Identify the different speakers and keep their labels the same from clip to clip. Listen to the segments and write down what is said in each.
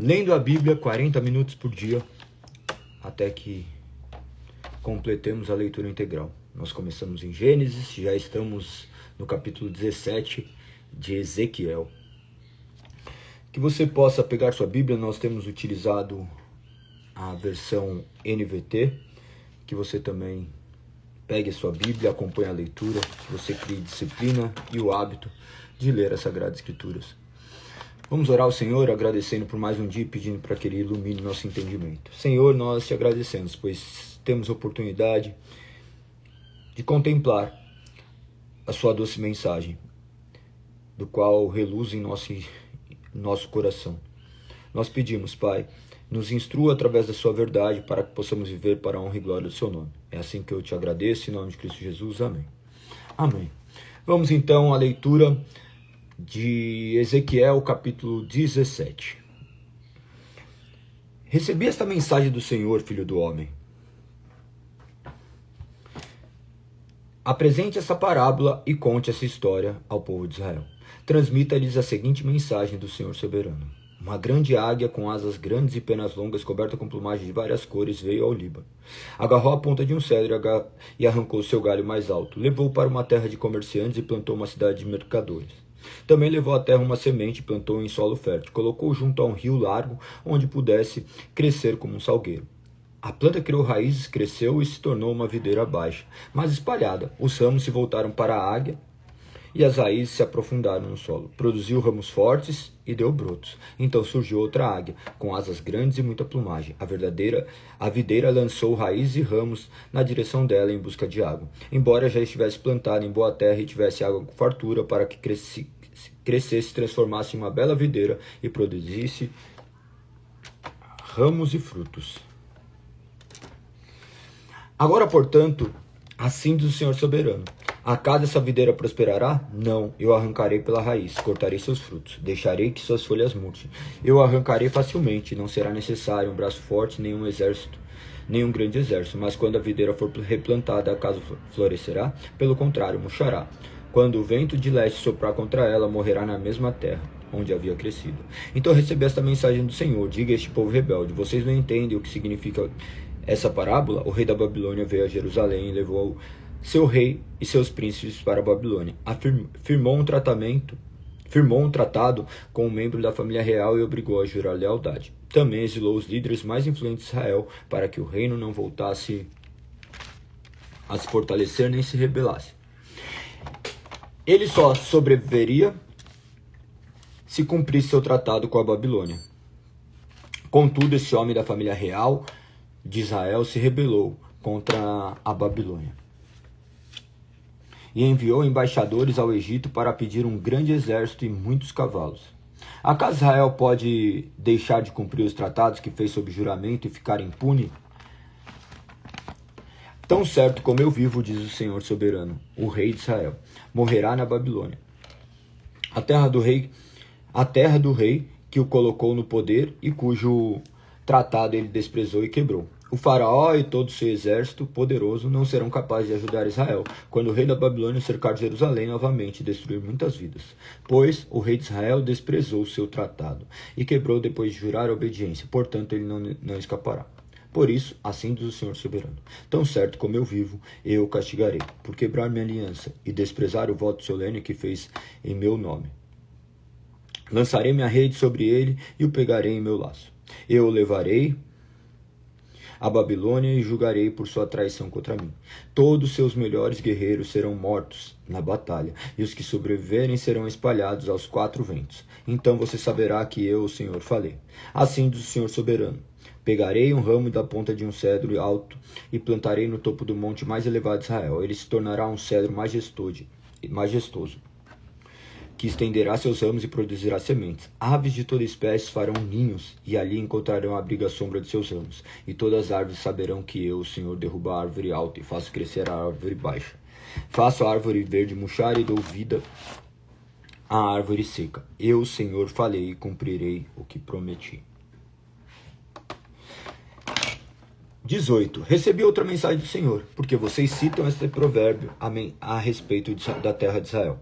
Speaker 1: lendo a Bíblia 40 minutos por dia, até que completemos a leitura integral. Nós começamos em Gênesis, já estamos no capítulo 17 de Ezequiel. Que você possa pegar sua Bíblia, nós temos utilizado a versão NVT, que você também pegue sua Bíblia, acompanhe a leitura, que você crie disciplina e o hábito de ler as Sagradas Escrituras. Vamos orar ao Senhor, agradecendo por mais um dia e pedindo para que Ele ilumine nosso entendimento. Senhor, nós te agradecemos, pois temos a oportunidade de contemplar a sua doce mensagem, do qual reluz em nosso coração. Nós pedimos, Pai, nos instrua através da sua verdade para que possamos viver para a honra e glória do seu nome. É assim que eu te agradeço, em nome de Cristo Jesus. Amém. Amém. Vamos então à leitura de Ezequiel, capítulo 17. Recebi esta mensagem do Senhor, filho do homem. Apresente essa parábola e conte essa história ao povo de Israel. Transmita-lhes a seguinte mensagem do Senhor soberano. Uma grande águia com asas grandes e penas longas, coberta com plumagem de várias cores, veio ao Líbano. Agarrou a ponta de um cedro e arrancou seu galho mais alto. Levou-o para uma terra de comerciantes e plantou uma cidade de mercadores. Também levou à terra uma semente e plantou em solo fértil. Colocou junto a um rio largo, onde pudesse crescer como um salgueiro. A planta criou raízes, cresceu e se tornou uma videira baixa, mas espalhada. Os ramos se voltaram para a águia e as raízes se aprofundaram no solo. Produziu ramos fortes e deu brotos. Então surgiu outra águia, com asas grandes e muita plumagem. A videira lançou raízes e ramos na direção dela em busca de água. Embora já estivesse plantada em boa terra e tivesse água com fartura para que crescesse, transformasse em uma bela videira e produzisse ramos e frutos. Agora, portanto, assim diz o Senhor soberano: acaso essa videira prosperará? Não, eu arrancarei pela raiz, cortarei seus frutos, deixarei que suas folhas murchem. Eu arrancarei facilmente, não será necessário um braço forte, nem um grande exército. Mas quando a videira for replantada, acaso florescerá? Pelo contrário, murchará. Quando o vento de leste soprar contra ela, morrerá na mesma terra onde havia crescido. Então recebi esta mensagem do Senhor: diga a este povo rebelde: vocês não entendem o que significa essa parábola? O rei da Babilônia veio a Jerusalém e levou seu rei e seus príncipes para a Babilônia. Firmou um tratado com um membro da família real e obrigou a jurar lealdade. Também exilou os líderes mais influentes de Israel para que o reino não voltasse a se fortalecer nem se rebelasse. Ele só sobreviveria se cumprisse seu tratado com a Babilônia. Contudo, esse homem da família real de Israel se rebelou contra a Babilônia e enviou embaixadores ao Egito para pedir um grande exército e muitos cavalos. Acaso Israel pode deixar de cumprir os tratados que fez sob juramento e ficar impune? Tão certo como eu vivo, diz o Senhor soberano, o rei de Israel morrerá na Babilônia, a terra do rei que o colocou no poder e cujo tratado ele desprezou e quebrou. O faraó e todo o seu exército poderoso não serão capazes de ajudar Israel quando o rei da Babilônia cercar Jerusalém novamente e destruir muitas vidas. Pois o rei de Israel desprezou o seu tratado e quebrou depois de jurar obediência. Portanto, ele não escapará. Por isso, assim diz o Senhor soberano: tão certo como eu vivo, eu o castigarei, por quebrar minha aliança e desprezar o voto solene que fez em meu nome. Lançarei minha rede sobre ele e o pegarei em meu laço. Eu o levarei a Babilônia e julgarei por sua traição contra mim. Todos seus melhores guerreiros serão mortos na batalha, e os que sobreviverem serão espalhados aos 4 ventos. Então você saberá que eu, o Senhor, falei. Assim diz o Senhor soberano: pegarei um ramo da ponta de um cedro alto e plantarei no topo do monte mais elevado de Israel. Ele se tornará um cedro majestoso, que estenderá seus ramos e produzirá sementes. Aves de toda espécie farão ninhos, e ali encontrarão abrigo à sombra de seus ramos. E todas as árvores saberão que eu, o Senhor, derrubo a árvore alta e faço crescer a árvore baixa. Faço a árvore verde murchar e dou vida à árvore seca. Eu, o Senhor, falei e cumprirei o que prometi. 18. Recebi outra mensagem do Senhor, porque vocês citam este provérbio a respeito da terra de Israel.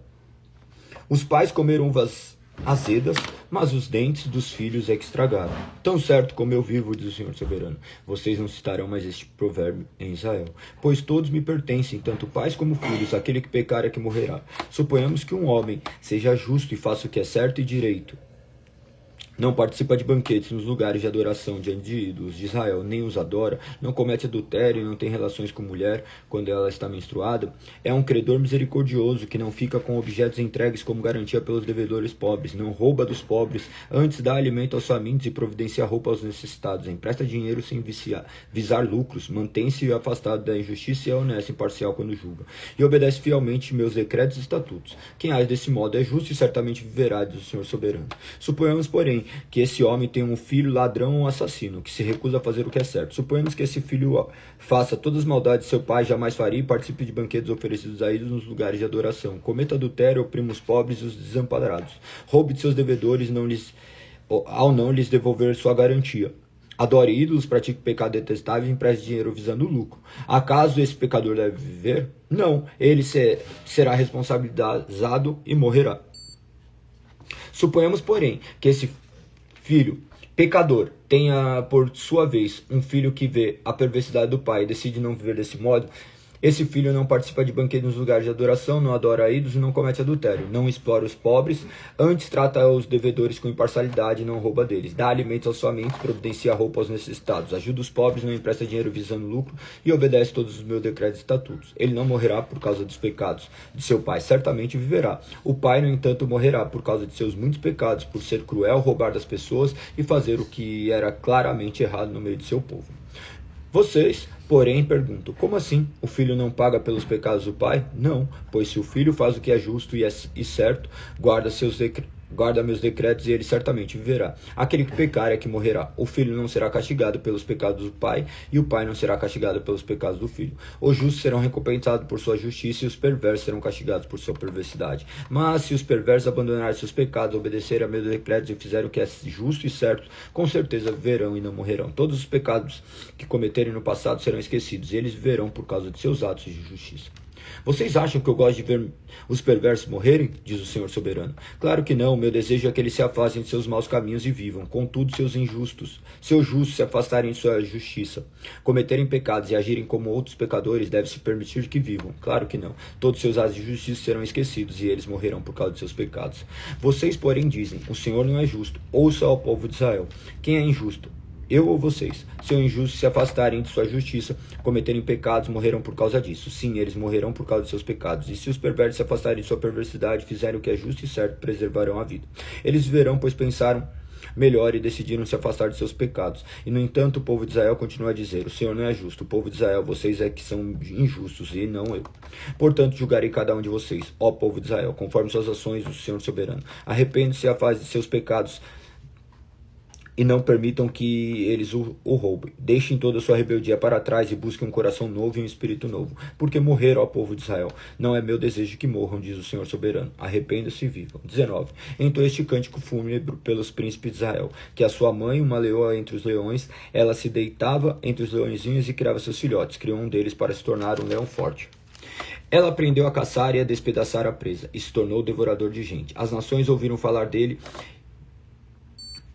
Speaker 1: Os pais comeram uvas azedas, mas os dentes dos filhos é que estragaram. Tão certo como eu vivo, diz o Senhor soberano, vocês não citarão mais este provérbio em Israel, pois todos me pertencem, tanto pais como filhos, aquele que pecar é que morrerá. Suponhamos que um homem seja justo e faça o que é certo e direito, não participa de banquetes nos lugares de adoração diante de ídolos de Israel, nem os adora, não comete adultério e não tem relações com mulher quando ela está menstruada, é um credor misericordioso que não fica com objetos entregues como garantia pelos devedores pobres, não rouba dos pobres, antes dá alimento aos famintos e providencia roupa aos necessitados, empresta dinheiro sem visar lucros, mantém-se afastado da injustiça e é honesto e imparcial quando julga, e obedece fielmente meus decretos e estatutos. Quem age desse modo é justo e certamente viverá, diz o Senhor soberano. Suponhamos, porém, que esse homem tem um filho ladrão ou assassino, que se recusa a fazer o que é certo. Suponhamos que esse filho faça todas as maldades que seu pai jamais faria e participe de banquetes oferecidos a ídolos nos lugares de adoração. Cometa adultério, oprima os pobres e os desamparados. Roube de seus devedores ao não lhes devolver sua garantia. Adore ídolos, pratique pecado detestável e empreste dinheiro visando lucro. Acaso esse pecador deve viver? Não, ele será responsabilizado e morrerá. Suponhamos, porém, que esse filho pecador tenha, por sua vez, um filho que vê a perversidade do pai e decide não viver desse modo. Esse filho não participa de banquetes nos lugares de adoração, não adora ídolos e não comete adultério, não explora os pobres, antes trata os devedores com imparcialidade e não rouba deles, dá alimentos aos famintos, providencia roupa aos necessitados, ajuda os pobres, não empresta dinheiro visando lucro e obedece todos os meus decretos e estatutos. Ele não morrerá por causa dos pecados de seu pai, certamente viverá. O pai, no entanto, morrerá por causa de seus muitos pecados, por ser cruel, roubar das pessoas e fazer o que era claramente errado no meio de seu povo. Vocês, porém, perguntam, como assim? O filho não paga pelos pecados do pai? Não, pois se o filho faz o que é justo e certo, guarda meus decretos e ele certamente viverá. Aquele que pecar é que morrerá. O filho não será castigado pelos pecados do pai e o pai não será castigado pelos pecados do filho. Os justos serão recompensados por sua justiça e os perversos serão castigados por sua perversidade. Mas se os perversos abandonarem seus pecados, obedecerem a meus decretos e fizerem o que é justo e certo, com certeza viverão e não morrerão. Todos os pecados que cometerem no passado serão esquecidos e eles viverão por causa de seus atos de justiça. Vocês acham que eu gosto de ver os perversos morrerem? Diz o Senhor soberano. Claro que não, meu desejo é que eles se afastem de seus maus caminhos e vivam. Contudo, seus justos se afastarem de sua justiça, cometerem pecados e agirem como outros pecadores, deve-se permitir que vivam. Claro que não. Todos seus atos de justiça serão esquecidos e eles morrerão por causa de seus pecados. Vocês, porém, dizem, o Senhor não é justo. Ouça ao povo de Israel. Quem é injusto? Eu ou vocês? Se os injustos se afastarem de sua justiça, cometerem pecados, morrerão por causa disso. Sim, eles morrerão por causa de seus pecados. E se os perversos se afastarem de sua perversidade, fizerem o que é justo e certo, preservarão a vida. Eles viverão, pois pensaram melhor e decidiram se afastar de seus pecados. E, no entanto, o povo de Israel continua a dizer, o Senhor não é justo. O povo de Israel, vocês é que são injustos e não eu. Portanto, julgarei cada um de vocês, ó povo de Israel, conforme suas ações, o Senhor soberano. Arrependam-se e afastem de seus pecados e não permitam que eles o roubem. Deixem toda a sua rebeldia para trás e busquem um coração novo e um espírito novo. Porque morrer, ó povo de Israel, não é meu desejo que morram, diz o Senhor soberano. Arrependam-se e vivam. 19. Então este cântico fúnebre pelos príncipes de Israel, que a sua mãe, uma leoa entre os leões, ela se deitava entre os leõezinhos e criava seus filhotes. Criou um deles para se tornar um leão forte. Ela aprendeu a caçar e a despedaçar a presa, e se tornou devorador de gente. As nações ouviram falar dele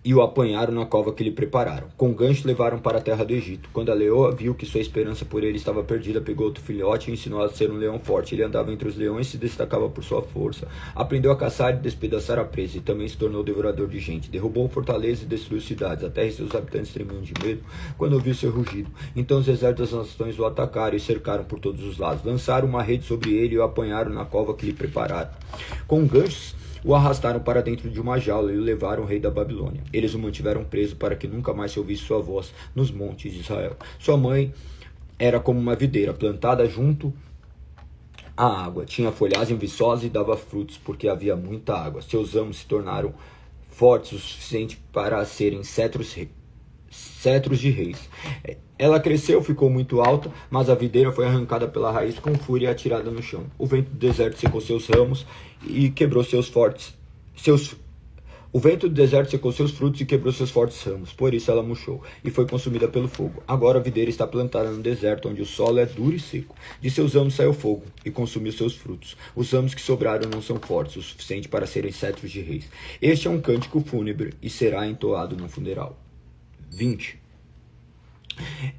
Speaker 1: e o apanharam na cova que lhe prepararam. Com gancho levaram para a terra do Egito. Quando a leoa viu que sua esperança por ele estava perdida, pegou outro filhote e ensinou a ser um leão forte. Ele andava entre os leões e se destacava por sua força. Aprendeu a caçar e despedaçar a presa, e também se tornou devorador de gente. Derrubou fortalezas e destruiu cidades. A terra e seus habitantes tremiam de medo quando ouviu seu rugido. Então os exércitos das nações o atacaram e cercaram por todos os lados. Lançaram uma rede sobre ele e o apanharam na cova que lhe prepararam. Com ganchos o arrastaram para dentro de uma jaula e o levaram ao rei da Babilônia. Eles o mantiveram preso para que nunca mais se ouvisse sua voz nos montes de Israel. Sua mãe era como uma videira plantada junto à água. Tinha folhagem viçosa e dava frutos porque havia muita água. Seus amos se tornaram fortes o suficiente para serem cetros de reis. Ela cresceu, ficou muito alta, mas a videira foi arrancada pela raiz com fúria e atirada no chão. O vento do deserto secou seus ramos e quebrou O vento do deserto secou seus frutos e quebrou seus fortes ramos, por isso ela murchou e foi consumida pelo fogo. Agora a videira está plantada no deserto, onde o solo é duro e seco. De seus ramos saiu fogo e consumiu seus frutos. Os ramos que sobraram não são fortes o suficiente para serem cetros de reis. Este é um cântico fúnebre e será entoado no funeral. 20.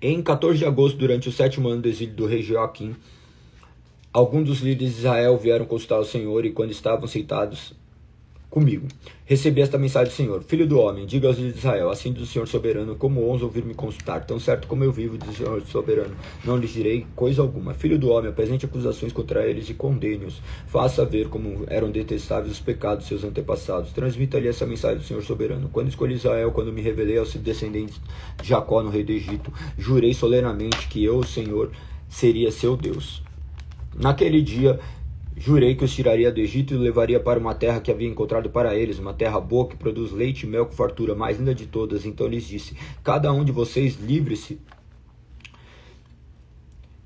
Speaker 1: Em 14 de agosto, durante o 7º ano do exílio do rei Joaquim, alguns dos líderes de Israel vieram consultar o Senhor, e quando estavam sentados comigo, recebi esta mensagem do Senhor: Filho do homem, diga aos líderes de Israel, assim diz o Senhor soberano, como ousa ouvir me consultar, tão certo como eu vivo, diz o Senhor soberano, não lhes direi coisa alguma. Filho do homem, apresente acusações contra eles e condene-os, faça ver como eram detestáveis os pecados de seus antepassados, transmita-lhe essa mensagem do Senhor soberano: quando escolhi Israel, quando me revelei aos descendentes de Jacó no rei do Egito, jurei solenemente que eu, o Senhor, seria seu Deus. Naquele dia jurei que os tiraria do Egito e levaria para uma terra que havia encontrado para eles, uma terra boa que produz leite e mel com fartura, mais linda de todas. Então lhes disse: cada um de vocês livre-se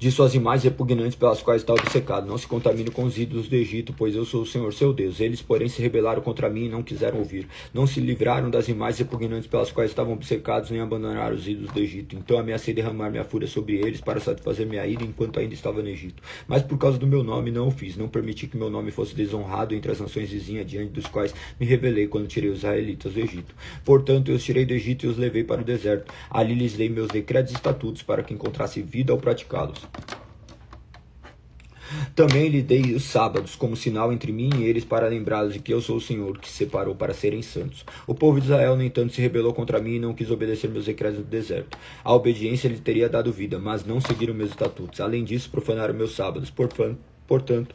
Speaker 1: de suas imagens repugnantes pelas quais está obcecado. Não se contamine com os ídolos do Egito, pois eu sou o Senhor seu Deus. Eles, porém, se rebelaram contra mim e não quiseram ouvir. Não se livraram das imagens repugnantes pelas quais estavam obcecados, nem abandonaram os ídolos do Egito. Então ameacei derramar minha fúria sobre eles para satisfazer minha ira enquanto ainda estava no Egito. Mas por causa do meu nome não o fiz. Não permiti que meu nome fosse desonrado entre as nações vizinhas, diante dos quais me rebelei quando tirei os israelitas do Egito. Portanto, eu os tirei do Egito e os levei para o deserto. Ali lhes dei meus decretos e estatutos para que encontrasse vida ao praticá-los. Também lhe dei os sábados como sinal entre mim e eles, para lembrá-los de que eu sou o Senhor, que separou para serem santos. O povo de Israel, no entanto, se rebelou contra mim e não quis obedecer meus decretos no deserto. A obediência lhe teria dado vida, mas não seguiram meus estatutos. Além disso, profanaram meus sábados. Portanto,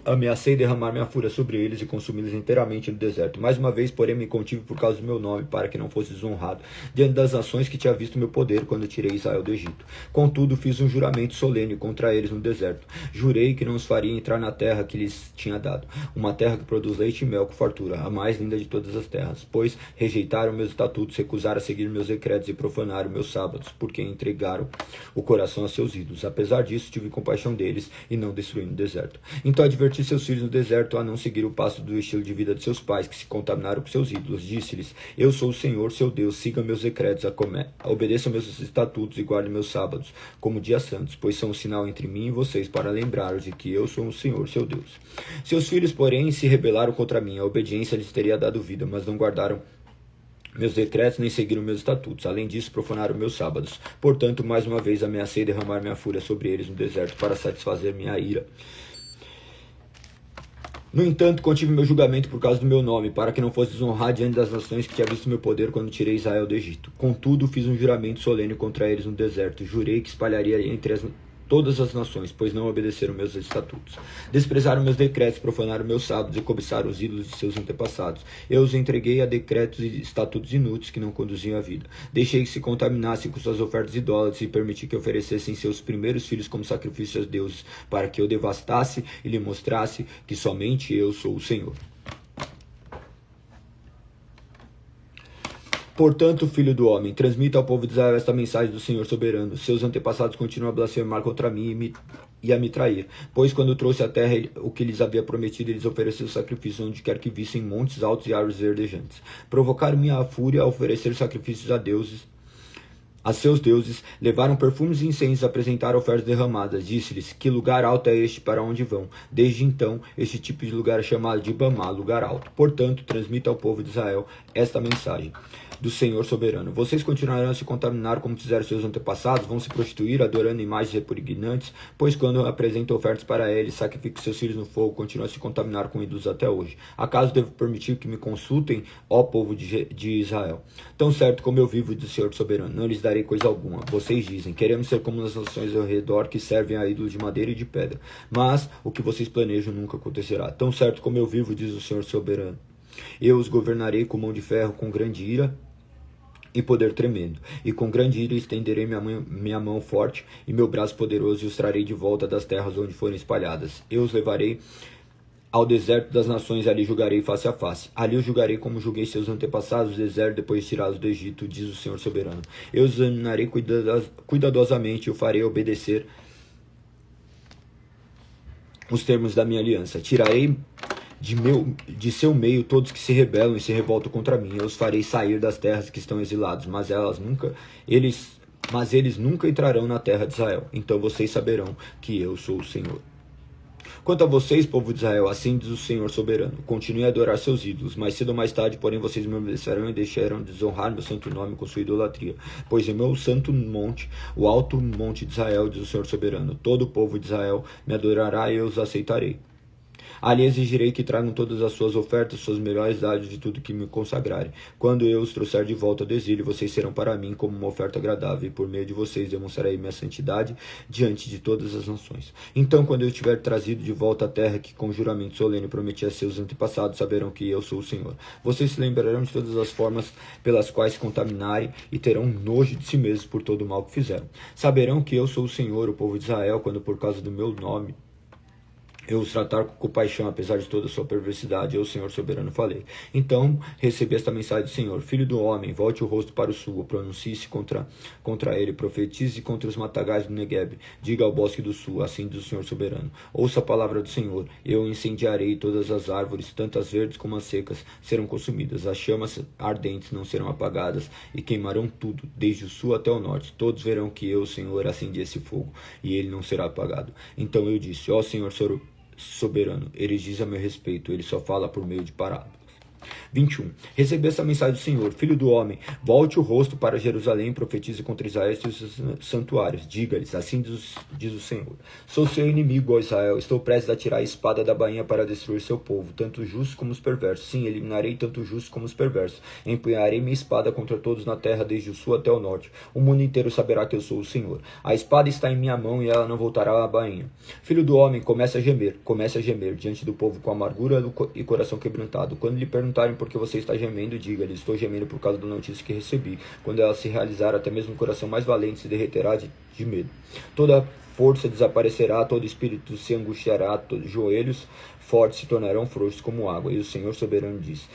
Speaker 1: ameacei derramar minha fúria sobre eles e consumi-los inteiramente no deserto. Mais uma vez, porém, me contive por causa do meu nome, para que não fosse desonrado diante das nações que tinha visto meu poder quando tirei Israel do Egito. Contudo, fiz um juramento solene contra eles no deserto. Jurei que não os faria entrar na terra que lhes tinha dado, uma terra que produz leite e mel com fartura, a mais linda de todas as terras, pois rejeitaram meus estatutos, recusaram a seguir meus decretos e profanaram meus sábados, porque entregaram o coração a seus ídolos. Apesar disso, tive compaixão deles e não destruí no deserto. Então adverti seus filhos no deserto a não seguir o passo do estilo de vida de seus pais, que se contaminaram com seus ídolos. Disse-lhes: eu sou o Senhor, seu Deus, sigam meus decretos, obedeçam meus estatutos e guardem meus sábados como dias santos, pois são um sinal entre mim e vocês, para lembrar-os de que eu sou o Senhor, seu Deus. Seus filhos, porém, se rebelaram contra mim. A obediência lhes teria dado vida, mas não guardaram meus decretos nem seguiram meus estatutos. Além disso, profanaram meus sábados. Portanto, mais uma vez ameacei derramar minha fúria sobre eles no deserto para satisfazer minha ira. No entanto, contive meu julgamento por causa do meu nome, para que não fosse desonrado diante das nações que tinha visto meu poder quando tirei Israel do Egito. Contudo, fiz um juramento solene contra eles no deserto. Jurei que espalharia entre todas as nações, pois não obedeceram meus estatutos. Desprezaram meus decretos, profanaram meus sábados e cobiçaram os ídolos de seus antepassados. Eu os entreguei a decretos e estatutos inúteis que não conduziam à vida. Deixei que se contaminassem com suas ofertas idólatras e permiti que oferecessem seus primeiros filhos como sacrifício aos deuses, para que eu devastasse e lhe mostrasse que somente eu sou o Senhor. Portanto, filho do homem, transmita ao povo de Israel esta mensagem do Senhor soberano. Seus antepassados continuam a blasfemar contra mim e a me trair. Pois quando trouxe à terra o que lhes havia prometido, eles ofereceram sacrifícios onde quer que vissem montes altos e árvores verdejantes. Provocaram minha fúria a oferecer sacrifícios a seus deuses, levaram perfumes e incêndios, apresentaram ofertas derramadas. Disse-lhes: que lugar alto é este para onde vão? Desde então, este tipo de lugar é chamado de Bamá, lugar alto. Portanto, transmita ao povo de Israel esta mensagem do Senhor soberano. Vocês continuarão a se contaminar como fizeram seus antepassados, vão se prostituir adorando imagens repugnantes, pois quando apresentam ofertas para eles, sacrificam seus filhos no fogo, continuam a se contaminar com ídolos até hoje. Acaso devo permitir que me consultem, ó povo de Israel? Tão certo como eu vivo, diz o Senhor soberano, não lhes darei coisa alguma. Vocês dizem: queremos ser como as nações ao redor que servem a ídolos de madeira e de pedra. Mas o que vocês planejam nunca acontecerá. Tão certo como eu vivo, diz o Senhor soberano, eu os governarei com mão de ferro, com grande ira e poder tremendo, e com grande ira estenderei minha mão forte e meu braço poderoso e os trarei de volta das terras onde forem espalhadas. Eu os levarei ao deserto das nações e ali julgarei face a face. Ali os julgarei como julguei seus antepassados no deserto depois de tirá-los do Egito, diz o Senhor soberano. Eu os examinarei cuidadosamente e o farei obedecer os termos da minha aliança. Tirarei de seu meio todos que se rebelam e se revoltam contra mim. Eu os farei sair das terras que estão exilados, mas eles nunca entrarão na terra de Israel. Então vocês saberão que eu sou o Senhor. Quanto a vocês, povo de Israel, assim diz o Senhor soberano: continuem a adorar seus ídolos, mais cedo ou mais tarde, porém, vocês me obedecerão e deixarão de desonrar meu santo nome com sua idolatria. Pois em meu santo monte, o alto monte de Israel, diz o Senhor soberano, todo o povo de Israel me adorará e eu os aceitarei. Ali exigirei que tragam todas as suas ofertas, suas melhores dádivas de tudo que me consagrarem. Quando eu os trouxer de volta do exílio, vocês serão para mim como uma oferta agradável, e por meio de vocês demonstrarei minha santidade diante de todas as nações. Então, quando eu tiver trazido de volta a terra que com juramento solene prometi a seus antepassados, saberão que eu sou o Senhor. Vocês se lembrarão de todas as formas pelas quais se contaminarem e terão nojo de si mesmos por todo o mal que fizeram. Saberão que eu sou o Senhor, o povo de Israel, quando por causa do meu nome eu os tratar com compaixão, apesar de toda a sua perversidade, eu, o Senhor soberano, falei. Então recebi esta mensagem do Senhor: filho do homem, volte o rosto para o sul, pronuncie-se contra ele, profetize contra os matagais do Negueb, diga ao bosque do sul, assim diz o Senhor soberano: ouça a palavra do Senhor, eu incendiarei todas as árvores, tanto as verdes como as secas, serão consumidas, as chamas ardentes não serão apagadas, e queimarão tudo, desde o sul até o norte. Todos verão que eu, o Senhor, acendi esse fogo, e ele não será apagado. Então eu disse: ó Senhor soberano, ele diz a meu respeito, ele só fala por meio de parábolas. 21. Recebi essa mensagem do Senhor: filho do homem, volte o rosto para Jerusalém, profetize contra Israel e seus santuários. Diga-lhes: assim diz o Senhor: sou seu inimigo, ó Israel, estou prestes a tirar a espada da bainha para destruir seu povo, tanto os justos como os perversos. Sim, eliminarei tanto os justos como os perversos. Empunharei minha espada contra todos na terra, desde o sul até o norte. O mundo inteiro saberá que eu sou o Senhor. A espada está em minha mão e ela não voltará à bainha. Filho do homem, comece a gemer diante do povo com amargura e coração quebrantado. Quando lhe perguntarem por que você está gemendo, diga-lhes: estou gemendo por causa da notícia que recebi. Quando ela se realizar, até mesmo o coração mais valente se derreterá de medo. Toda força desaparecerá, todo espírito se angustiará, todos os joelhos fortes se tornarão frouxos como água. E o Senhor soberano diz: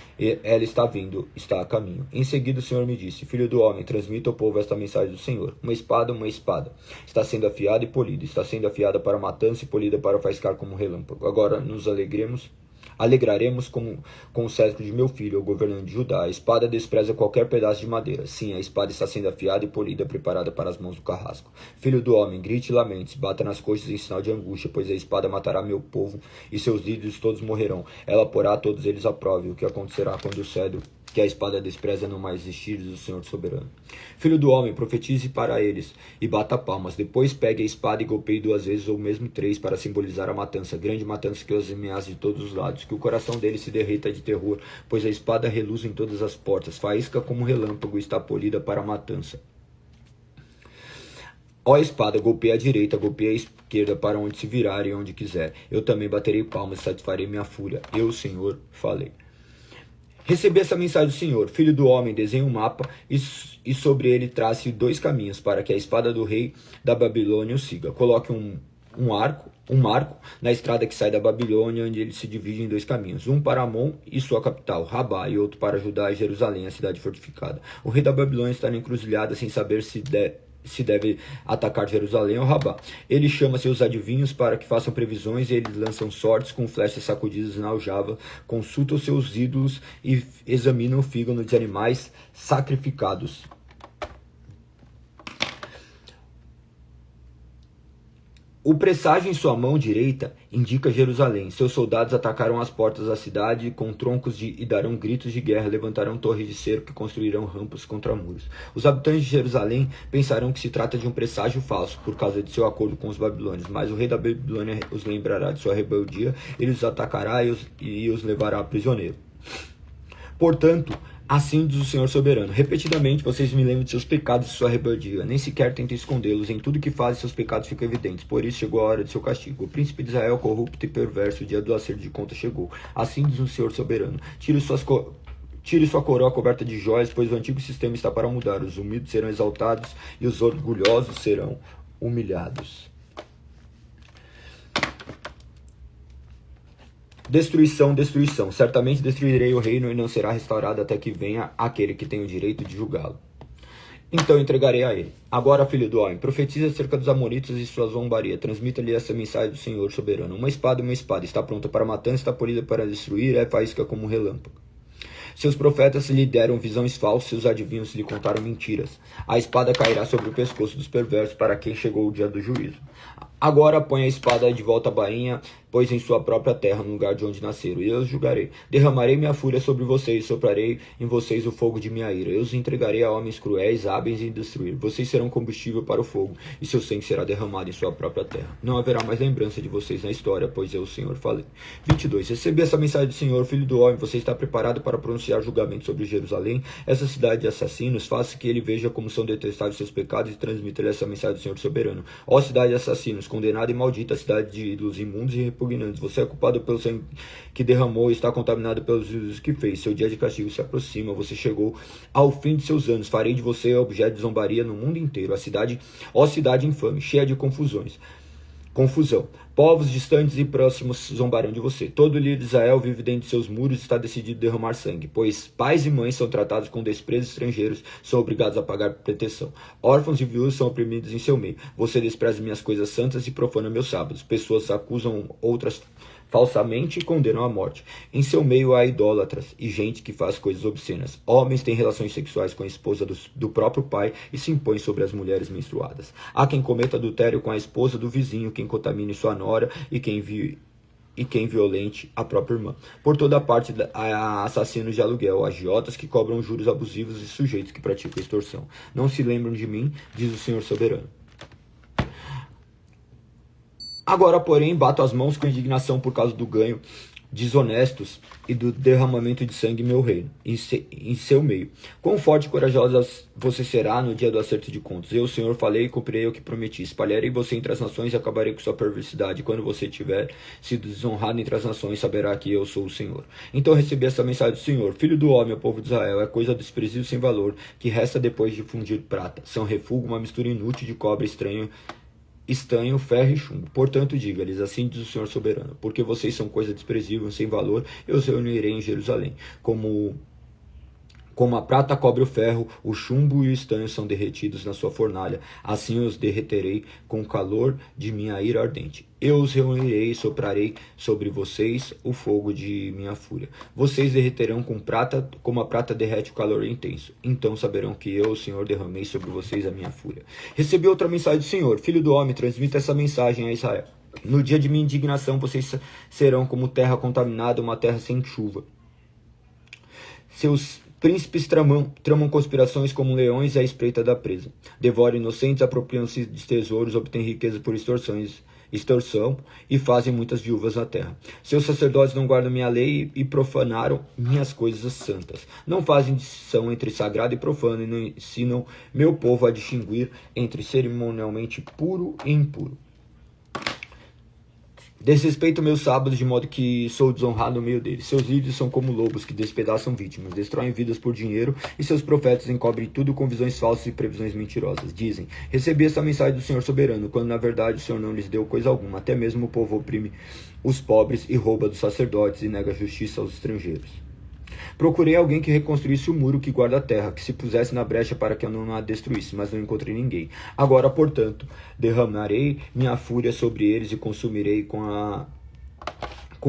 Speaker 1: ela está vindo, está a caminho. Em seguida o Senhor me disse: filho do homem, transmita ao povo esta mensagem do Senhor: uma espada, está sendo afiada e polida, está sendo afiada para matança e polida para faiscar como relâmpago. Agora nos alegraremos com o cetro de meu filho, o governante de Judá. A espada despreza qualquer pedaço de madeira. Sim, a espada está sendo afiada e polida, preparada para as mãos do carrasco. Filho do homem, grite e lamente, bata nas coxas em sinal de angústia, pois a espada matará meu povo e seus líderes todos morrerão. Ela porá todos eles à prova. E o que acontecerá quando o cedro que a espada despreza não mais existir, diz o Senhor soberano? Filho do homem, profetize para eles e bata palmas. Depois pegue a espada e golpeie 2 vezes ou mesmo 3 para simbolizar a matança, grande matança que os ameaça de todos os lados. Que o coração deles se derreta de terror, pois a espada reluz em todas as portas, faísca como relâmpago e está polida para a matança. Ó espada, golpeia a direita, golpeia a esquerda para onde se virar e onde quiser. Eu também baterei palmas e satisfarei minha fúria. Eu, o Senhor, falei. Recebi essa mensagem do Senhor: filho do homem, desenhe um mapa e sobre ele trace 2 caminhos para que a espada do rei da Babilônia o siga. Coloque um marco na estrada que sai da Babilônia, onde ele se divide em 2 caminhos, um para Amon e sua capital, Rabá, e outro para Judá e Jerusalém, a cidade fortificada. O rei da Babilônia está na encruzilhada sem saber se deve atacar Jerusalém ou Rabá. Ele chama seus adivinhos para que façam previsões e eles lançam sortes com flechas sacudidas na aljava, consultam seus ídolos e examinam o fígado de animais sacrificados. O presságio em sua mão direita indica Jerusalém. Seus soldados atacaram as portas da cidade com troncos e darão gritos de guerra, levantarão torres de cerco e construirão rampas contra muros. Os habitantes de Jerusalém pensarão que se trata de um presságio falso, por causa de seu acordo com os babilônios, mas o rei da Babilônia os lembrará de sua rebeldia, ele os atacará e os levará prisioneiro. Portanto, assim diz o Senhor soberano: repetidamente vocês me lembram de seus pecados e sua rebeldia, nem sequer tentem escondê-los. Em tudo que fazem, seus pecados ficam evidentes. Por isso chegou a hora de seu castigo. O príncipe de Israel, corrupto e perverso, o dia do acerto de conta chegou. Assim diz o Senhor soberano: tire sua coroa coberta de joias, pois o antigo sistema está para mudar. Os humildes serão exaltados e os orgulhosos serão humilhados. Destruição, destruição. Certamente destruirei o reino e não será restaurado até que venha aquele que tem o direito de julgá-lo. Então entregarei a ele. Agora, filho do homem, profetiza acerca dos amonitas e sua zombaria. Transmita-lhe essa mensagem do Senhor soberano. Uma espada, está pronta para matança, está polida para destruir, é faísca como um relâmpago. Seus profetas lhe deram visões falsas, seus adivinhos lhe contaram mentiras. A espada cairá sobre o pescoço dos perversos, para quem chegou o dia do juízo. Agora põe a espada de volta à bainha, pois em sua própria terra, no lugar de onde nasceram, e eu os julgarei. Derramarei minha fúria sobre vocês, soprarei em vocês o fogo de minha ira. Eu os entregarei a homens cruéis, hábeis em destruir. Vocês serão combustível para o fogo, e seu sangue será derramado em sua própria terra. Não haverá mais lembrança de vocês na história, pois eu, o Senhor, falei. 22. Recebi essa mensagem do Senhor, filho do homem, você está preparado para pronunciar julgamento sobre Jerusalém, essa cidade de assassinos? Faça que ele veja como são detestáveis seus pecados e transmita-lhe essa mensagem do Senhor soberano. Ó cidade de assassinos, condenada e maldita, cidade de ídolos imundos e repugnantes, você é culpado pelo sangue que derramou e está contaminado pelos ídolos que fez. Seu dia de castigo se aproxima, você chegou ao fim de seus anos. Farei de você objeto de zombaria no mundo inteiro. A cidade, ó cidade infame, cheia de confusão. Povos distantes e próximos zombarão de você. Todo líder de Israel vive dentro de seus muros e está decidido a derramar sangue, pois pais e mães são tratados com desprezo, estrangeiros são obrigados a pagar proteção. Órfãos e viúvas são oprimidos em seu meio. Você despreza minhas coisas santas e profana meus sábados. Pessoas acusam outras falsamente e condenam à morte. Em seu meio há idólatras e gente que faz coisas obscenas. Homens têm relações sexuais com a esposa do próprio pai e se impõem sobre as mulheres menstruadas. Há quem cometa adultério com a esposa do vizinho, quem contamine sua nora e quem violente a própria irmã. Por toda parte há assassinos de aluguel, agiotas que cobram juros abusivos e sujeitos que praticam extorsão. Não se lembram de mim, diz o Senhor soberano. Agora, porém, bato as mãos com indignação por causa do ganho desonestos e do derramamento de sangue em meu reino, em seu meio. Quão forte e corajosa você será no dia do acerto de contas. Eu, o Senhor, falei e cumprirei o que prometi. Espalharei você entre as nações e acabarei com sua perversidade. Quando você tiver sido desonrado entre as nações, saberá que eu sou o Senhor. Então recebi essa mensagem do Senhor. Filho do homem, o povo de Israel, é coisa desprezível sem valor, que resta depois de fundir prata. São refúgio, uma mistura inútil de cobre estanho, ferro e chumbo. Portanto, diga-lhes, assim diz o Senhor soberano, porque vocês são coisa desprezível, sem valor, eu os reunirei em Jerusalém. Como a prata cobre o ferro, o chumbo e o estanho são derretidos na sua fornalha, assim eu os derreterei com o calor de minha ira ardente. Eu os reunirei e soprarei sobre vocês o fogo de minha fúria. Vocês derreterão como a prata derrete o calor intenso. Então saberão que eu, o Senhor, derramei sobre vocês a minha fúria. Recebi outra mensagem do Senhor. Filho do homem, transmita essa mensagem a Israel. No dia de minha indignação, vocês serão como terra contaminada, uma terra sem chuva. Seus príncipes tramam conspirações como leões à espreita da presa. Devoram inocentes, apropriam-se de tesouros, obtêm riqueza por extorsão e fazem muitas viúvas na terra. Seus sacerdotes não guardam minha lei e profanaram minhas coisas santas. Não fazem distinção entre sagrado e profano e não ensinam meu povo a distinguir entre cerimonialmente puro e impuro. Desrespeito meus sábados, de modo que sou desonrado no meio deles. Seus líderes são como lobos que despedaçam vítimas, destroem vidas por dinheiro, e seus profetas encobrem tudo com visões falsas e previsões mentirosas. Dizem, recebi essa mensagem do Senhor soberano, quando na verdade o Senhor não lhes deu coisa alguma. Até mesmo o povo oprime os pobres e rouba dos sacerdotes e nega justiça aos estrangeiros. Procurei alguém que reconstruísse o muro que guarda a terra, que se pusesse na brecha para que eu não a destruísse, mas não encontrei ninguém. Agora, portanto, derramarei minha fúria sobre eles e consumirei com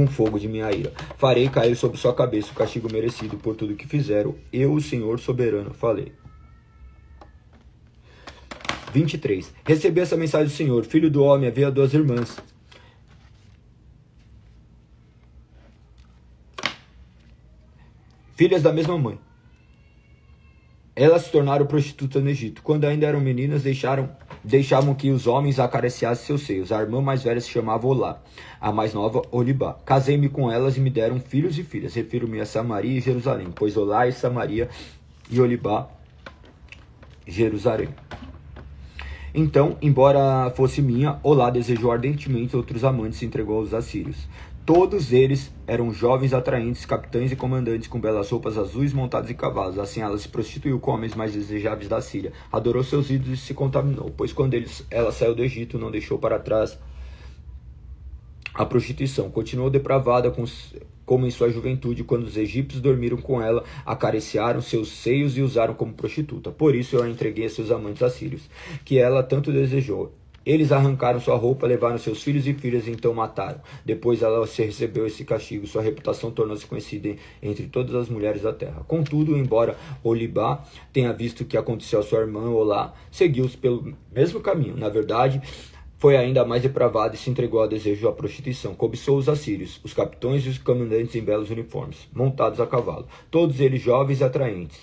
Speaker 1: fogo de minha ira. Farei cair sobre sua cabeça o castigo merecido por tudo que fizeram. Eu, o Senhor soberano, falei. 23. Recebi essa mensagem do Senhor. Filho do homem, havia duas irmãs. Filhas da mesma mãe. Elas se tornaram prostitutas no Egito. Quando ainda eram meninas, deixavam que os homens acariciassem seus seios. A irmã mais velha se chamava Olá, a mais nova Olibá. Casei-me com elas e me deram filhos e filhas. Refiro-me a Samaria e Jerusalém, pois Olá e Samaria e Olibá, Jerusalém. Então, embora fosse minha, Olá desejou ardentemente outros amantes e se entregou aos assírios. Todos eles eram jovens atraentes, capitães e comandantes com belas roupas azuis montados em cavalos. Assim ela se prostituiu com homens mais desejáveis da Síria. Adorou seus ídolos e se contaminou, pois quando ela saiu do Egito, não deixou para trás a prostituição. Continuou depravada como em sua juventude, quando os egípcios dormiram com ela, acariciaram seus seios e usaram como prostituta. Por isso eu a entreguei a seus amantes assírios, que ela tanto desejou. Eles arrancaram sua roupa, levaram seus filhos e filhas e então mataram. Depois ela recebeu esse castigo. Sua reputação tornou-se conhecida entre todas as mulheres da terra. Contudo, embora Olibá tenha visto o que aconteceu à sua irmã Olá, seguiu-se pelo mesmo caminho. Na verdade, foi ainda mais depravada e se entregou ao desejo da prostituição. Cobiçou os assírios, os capitães e os comandantes em belos uniformes, montados a cavalo, todos eles jovens e atraentes.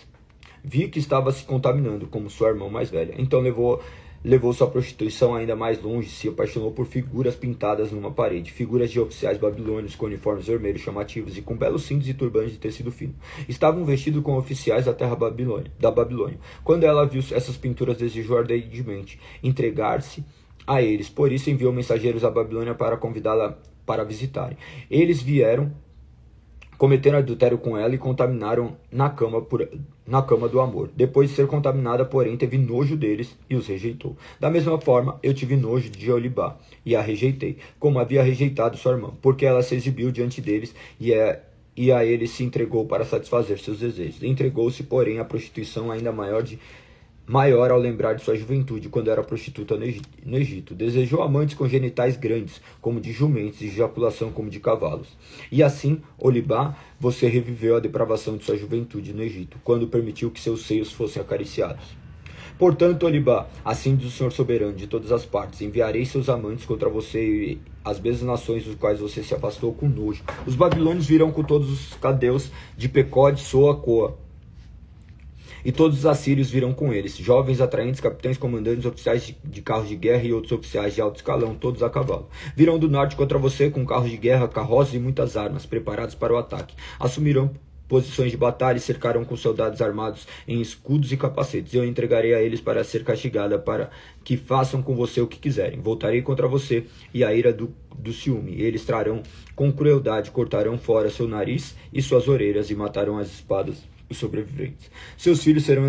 Speaker 1: Vi que estava se contaminando, como sua irmã mais velha. Então levou sua prostituição ainda mais longe, se apaixonou por figuras pintadas numa parede, figuras de oficiais babilônios com uniformes vermelhos chamativos e com belos cintos e turbantes de tecido fino. Estavam vestidos como oficiais da terra da Babilônia. Quando ela viu essas pinturas, desejou ardentemente entregar-se a eles. Por isso enviou mensageiros à Babilônia para convidá-la para visitarem. Eles vieram, cometeram adultério com ela e contaminaram na cama do amor. Depois de ser contaminada, porém, teve nojo deles e os rejeitou. Da mesma forma, eu tive nojo de Olibá e a rejeitei, como havia rejeitado sua irmã, porque ela se exibiu diante deles e a eles se entregou para satisfazer seus desejos. Entregou-se, porém, à prostituição ainda maior ao lembrar de sua juventude, quando era prostituta no Egito. Desejou amantes com genitais grandes, como de jumentos, e ejaculação como de cavalos. E assim, Olibá, você reviveu a depravação de sua juventude no Egito, quando permitiu que seus seios fossem acariciados. Portanto, Olibá, assim diz o Senhor soberano de todas as partes, enviarei seus amantes contra você e as mesmas nações dos quais você se afastou com nojo. Os babilônios virão com todos os cadeus de Pecode, Soa, Coa, e todos os assírios virão com eles, jovens, atraentes, capitães, comandantes, oficiais de carros de guerra e outros oficiais de alto escalão, todos a cavalo. Virão do norte contra você com carros de guerra, carroças e muitas armas, preparados para o ataque. Assumirão posições de batalha e cercarão com soldados armados em escudos e capacetes. Eu entregarei a eles para ser castigada, para que façam com você o que quiserem. Voltarei contra você e a ira do ciúme. Eles trarão com crueldade, cortarão fora seu nariz e suas orelhas e matarão as espadas os sobreviventes. Seus filhos serão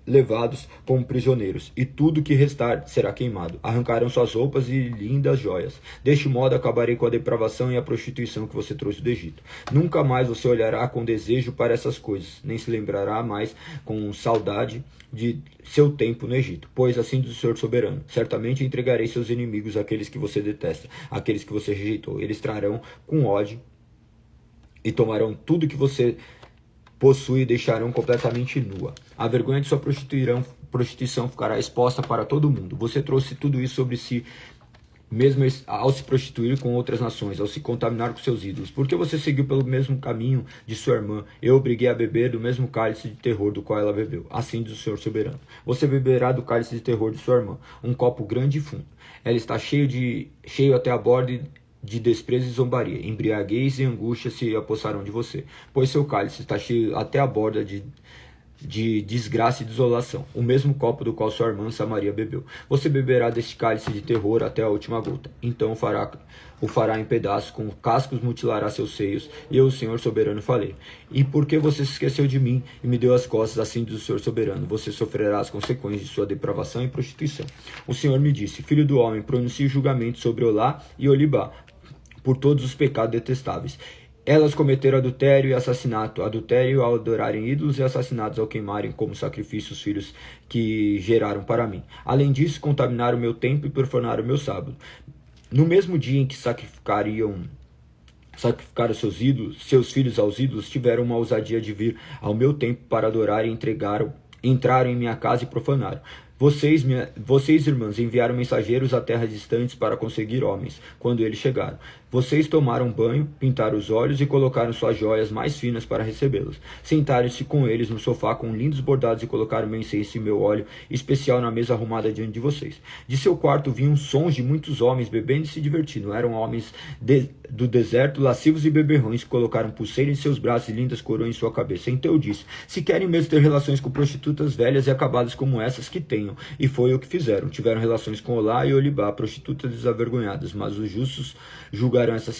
Speaker 1: levados como prisioneiros, e tudo que restar será queimado. Arrancarão suas roupas e lindas joias. Deste modo acabarei com a depravação e a prostituição que você trouxe do Egito. Nunca mais você olhará com desejo para essas coisas, nem se lembrará mais com saudade de seu tempo no Egito. Pois assim diz o Senhor soberano: certamente entregarei seus inimigos, aqueles que você detesta, aqueles que você rejeitou. Eles trarão com ódio e tomarão tudo que você possui e deixarão completamente nua. A vergonha de sua prostituição ficará exposta para todo mundo. Você trouxe tudo isso sobre si mesmo ao se prostituir com outras nações, ao se contaminar com seus ídolos. Porque você seguiu pelo mesmo caminho de sua irmã, eu obriguei a beber do mesmo cálice de terror do qual ela bebeu. Assim diz o Senhor soberano: você beberá do cálice de terror de sua irmã, um copo grande e fundo. Ela está cheio até a borda de desprezo e zombaria. Embriaguez e angústia se apossarão de você, pois seu cálice está cheio até a borda de desgraça e desolação, o mesmo copo do qual sua irmã Samaria bebeu. Você beberá deste cálice de terror até a última gota. Então o fará em pedaços, com cascos mutilará seus seios, e eu, o Senhor soberano, falei. E porque você se esqueceu de mim e me deu as costas, assim diz o Senhor soberano, você sofrerá as consequências de sua depravação e prostituição. O Senhor me disse: filho do homem, pronuncie julgamento sobre Olá e Olibá, por todos os pecados detestáveis. Elas cometeram adultério e assassinato, adultério ao adorarem ídolos e assassinatos ao queimarem como sacrifício os filhos que geraram para mim. Além disso, contaminaram o meu templo e profanaram o meu sábado. No mesmo dia em que sacrificaram seus filhos aos ídolos, tiveram uma ousadia de vir ao meu templo para adorar e entraram em minha casa e profanaram. Vocês, irmãs, enviaram mensageiros a terras distantes para conseguir homens, quando eles chegaram. Vocês tomaram banho, pintaram os olhos e colocaram suas joias mais finas para recebê-los. Sentaram-se com eles no sofá com lindos bordados e colocaram meu incenso e meu óleo especial na mesa arrumada diante de vocês. De seu quarto vinham sons de muitos homens bebendo e se divertindo. Eram homens do deserto, lascivos e beberrões, que colocaram pulseiras em seus braços e lindas coroas em sua cabeça. Então eu disse: se querem mesmo ter relações com prostitutas velhas e acabadas como essas, que tenham. E foi o que fizeram. Tiveram relações com Olá e Olibá, prostitutas desavergonhadas, mas os justos julgarão essas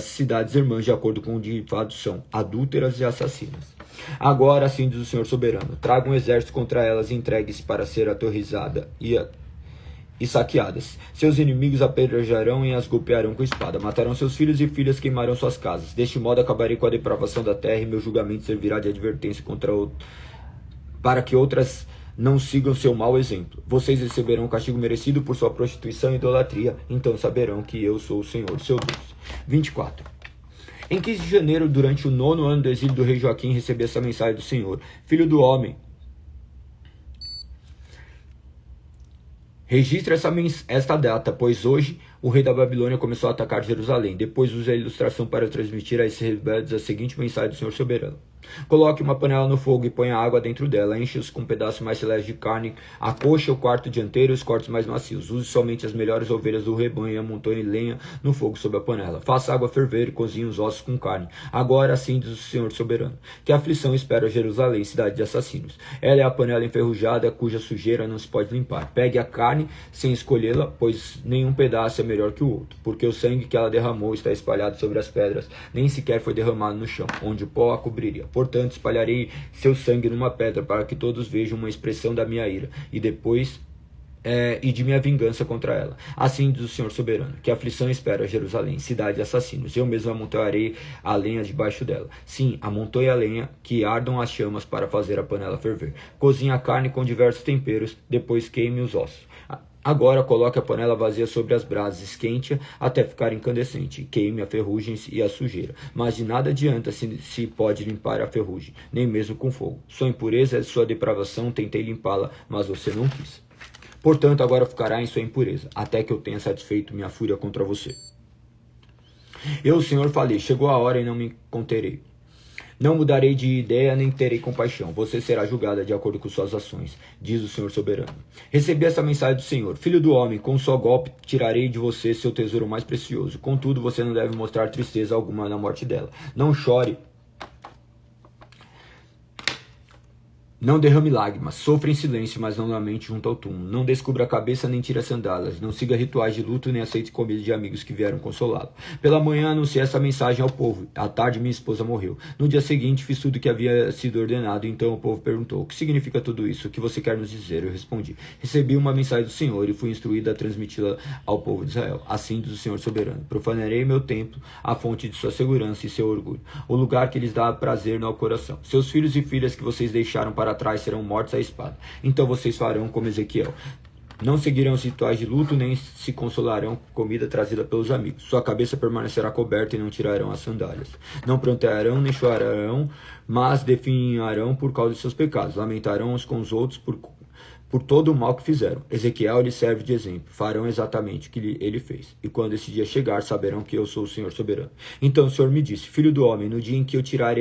Speaker 1: cidades irmãs de acordo com o de fato são, adúlteras e assassinas. Agora, assim diz o Senhor soberano: traga um exército contra elas e entregue-se para ser aterrorizada e saqueadas. Seus inimigos apedrejarão e as golpearão com espada. Matarão seus filhos e filhas, queimarão suas casas. Deste modo acabarei com a depravação da terra, e meu julgamento servirá de advertência para que outras não sigam seu mau exemplo. Vocês receberão o castigo merecido por sua prostituição e idolatria. Então saberão que eu sou o Senhor, seu Deus. 24. Em 15 de janeiro, durante o 9º ano do exílio do rei Joaquim, recebi essa mensagem do Senhor. Filho do homem, registre esta data, pois hoje o rei da Babilônia começou a atacar Jerusalém. Depois use a ilustração para transmitir a esses rebeldes a seguinte mensagem do Senhor soberano. Coloque uma panela no fogo e ponha água dentro dela. Enche-os com um pedaço mais celeste de carne. Acoche o quarto dianteiro e os cortes mais macios. Use somente as melhores ovelhas do rebanho e amontoe lenha no fogo sobre a panela. Faça água ferver e cozinhe os ossos com carne. Agora assim diz o Senhor soberano, que a aflição espera Jerusalém, cidade de assassinos. Ela é a panela enferrujada, cuja sujeira não se pode limpar. Pegue a carne sem escolhê-la, pois nenhum pedaço é melhor que o outro. Porque o sangue que ela derramou está espalhado sobre as pedras, nem sequer foi derramado no chão, onde o pó a cobriria. Portanto, espalharei seu sangue numa pedra, para que todos vejam uma expressão da minha ira, e depois e de minha vingança contra ela. Assim diz o Senhor soberano, que a aflição espera Jerusalém, cidade de assassinos. Eu mesmo amontoarei a lenha debaixo dela. Sim, amontoe a lenha, que ardam as chamas para fazer a panela ferver. Cozinhe a carne com diversos temperos, depois queime os ossos. Agora coloque a panela vazia sobre as brasas, esquente-a até ficar incandescente, queime a ferrugem e a sujeira. Mas de nada adianta se pode limpar a ferrugem, nem mesmo com fogo. Sua impureza é sua depravação, tentei limpá-la, mas você não quis. Portanto, agora ficará em sua impureza, até que eu tenha satisfeito minha fúria contra você. Eu, o Senhor, falei, chegou a hora e não me conterei. Não mudarei de ideia, nem terei compaixão. Você será julgada de acordo com suas ações, diz o Senhor soberano. Recebi essa mensagem do Senhor. Filho do homem, com um só golpe tirarei de você seu tesouro mais precioso. Contudo, você não deve mostrar tristeza alguma na morte dela. Não chore. Não derrame lágrimas, sofra em silêncio, mas não lamente junto ao túmulo. Não descubra a cabeça, nem tire as sandálias. Não siga rituais de luto, nem aceite comida de amigos que vieram consolá-lo. Pela manhã anunciei essa mensagem ao povo. À tarde minha esposa morreu. No dia seguinte fiz tudo o que havia sido ordenado. Então o povo perguntou, o que significa tudo isso? O que você quer nos dizer? Eu respondi, recebi uma mensagem do Senhor e fui instruído a transmiti-la ao povo de Israel. Assim diz o Senhor soberano. Profanarei meu templo, a fonte de sua segurança e seu orgulho. O lugar que lhes dá prazer no coração. Seus filhos e filhas que vocês deixaram para trás serão mortos à espada. Então vocês farão como Ezequiel. Não seguirão os rituais de luto, nem se consolarão com comida trazida pelos amigos. Sua cabeça permanecerá coberta e não tirarão as sandálias. Não prantearão, nem chorarão, mas definharão por causa de seus pecados. Lamentarão uns com os outros por todo o mal que fizeram. Ezequiel lhes serve de exemplo. Farão exatamente o que ele fez. E quando esse dia chegar, saberão que eu sou o Senhor soberano. Então o Senhor me disse, filho do homem, no dia em que eu tirar